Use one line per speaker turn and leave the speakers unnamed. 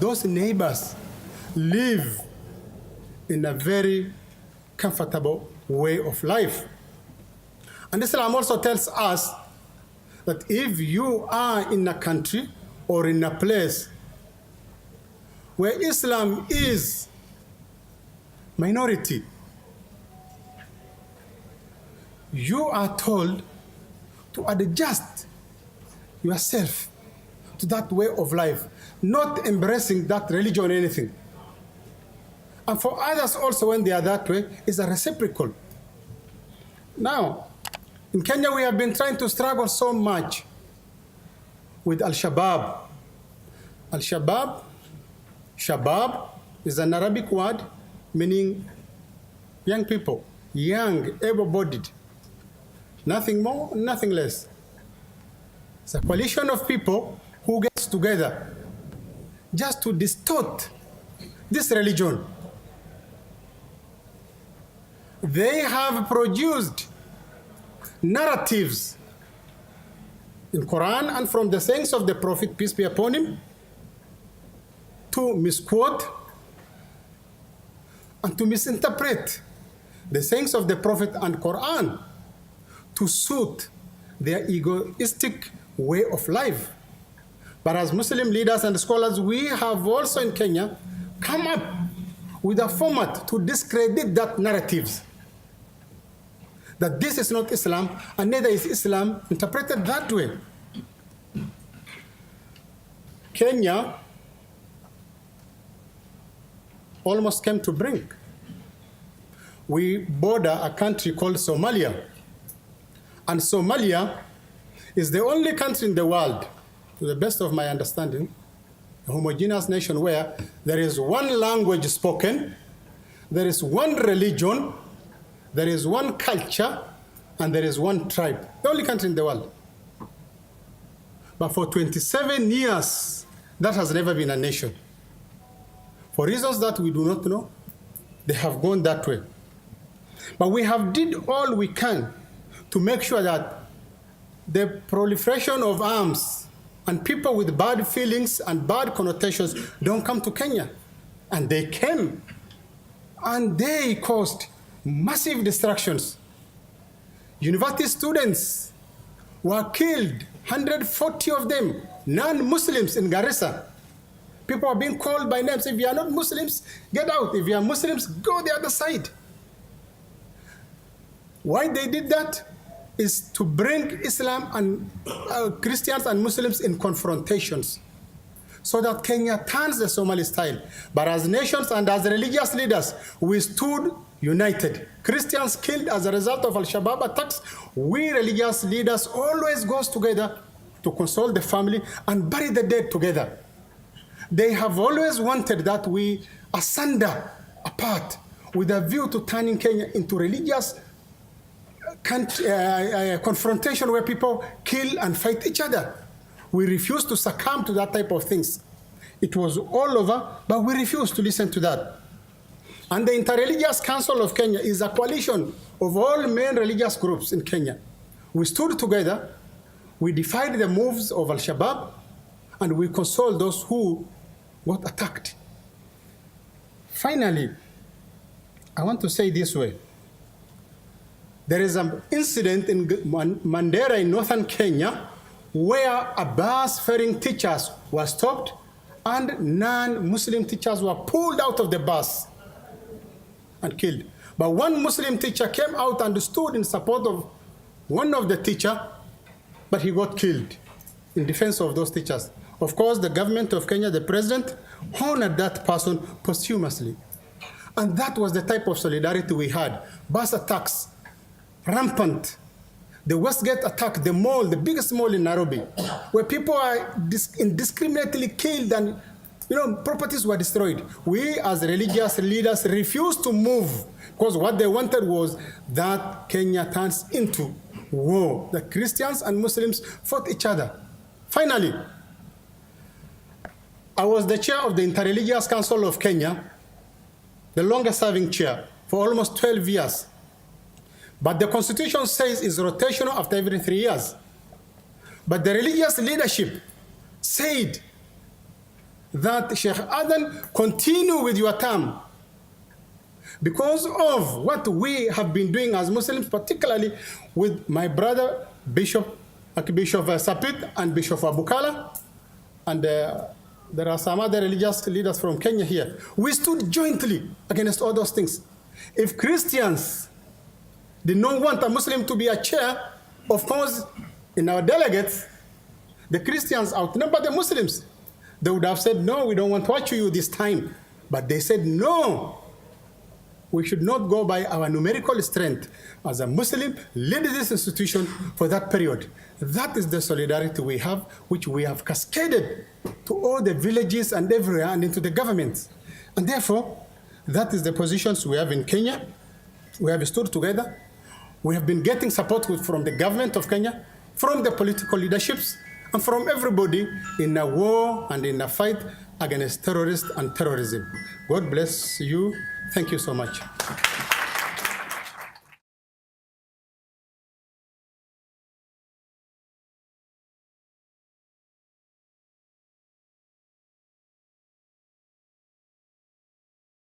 those neighbors live in a very comfortable way of life. And Islam also tells us that if you are in a country or in a place where Islam is minority, you are told to adjust yourself to that way of life, not embracing that religion or anything. And for others also, when they are that way, is a reciprocal. Now, in Kenya, we have been trying to struggle so much with Al-Shabaab. Al-Shabaab, Shabab is an Arabic word meaning young people, young, able-bodied. Nothing more, nothing less. It's a coalition of people who gets together just to distort this religion. They have produced narratives in Quran and from the sayings of the Prophet, peace be upon him, to misquote and to misinterpret the sayings of the Prophet and Quran to suit their egoistic way of life. But as Muslim leaders and scholars, we have also in Kenya come up with a format to discredit that narratives. That this is not Islam, and neither is Islam interpreted that way. Kenya almost came to brink. We border a country called Somalia. And Somalia is the only country in the world, to the best of my understanding, a homogeneous nation where there is one language spoken, there is one religion, there is one culture, and there is one tribe. The only country in the world. But for 27 years, that has never been a nation. For reasons that we do not know, they have gone that way. But we have did all we can to make sure that the proliferation of arms and people with bad feelings and bad connotations don't come to Kenya. And they came. And they caused massive destructions. University students were killed, 140 of them, non-Muslims in Garissa. People are being called by names. If you are not Muslims, get out. If you are Muslims, go the other side. Why they did that is to bring Islam and Christians and Muslims in confrontations so that Kenya turns the Somali style. But as nations and as religious leaders, we stood united. Christians killed as a result of Al-Shabaab attacks. We religious leaders always goes together to console the family and bury the dead together. They have always wanted that we asunder apart with a view to turning Kenya into religious confrontation where people kill and fight each other. We refuse to succumb to that type of things. It was all over, but we refuse to listen to that. And the Interreligious Council of Kenya is a coalition of all main religious groups in Kenya. We stood together, we defied the moves of Al-Shabaab, and we consoled those who got attacked. Finally, I want to say this way. There is an incident in Mandera in northern Kenya where a bus-faring teachers were stopped and non-Muslim teachers were pulled out of the bus and killed. But one Muslim teacher came out and stood in support of one of the teachers, but he got killed in defense of those teachers. Of course, the government of Kenya, the president, honored that person posthumously. And that was the type of solidarity we had. Bus attacks, rampant. The Westgate attack, the mall, the biggest mall in Nairobi, where people are indiscriminately killed and properties were destroyed. We as religious leaders refused to move because what they wanted was that Kenya turns into war. The Christians and Muslims fought each other. Finally, I was the chair of the Interreligious Council of Kenya, the longest serving chair for almost 12 years. But the constitution says it's rotational after every 3 years. But the religious leadership said that Sheikh Adan, continue with your term. Because of what we have been doing as Muslims, particularly with my brother, Archbishop Sapit and Bishop Abukala, and there are some other religious leaders from Kenya here. We stood jointly against all those things. If Christians did not want a Muslim to be a chair, of course, in our delegates, the Christians outnumber the Muslims. They would have said, no, we don't want to watch you this time. But they said, no, we should not go by our numerical strength. As a Muslim, lead this institution for that period. That is the solidarity we have, which we have cascaded to all the villages and everywhere and into the governments. And therefore, that is the positions we have in Kenya. We have stood together. We have been getting support from the government of Kenya, from the political leaderships, and from everybody in a war and in a fight against terrorists and terrorism. God bless you. Thank you so much.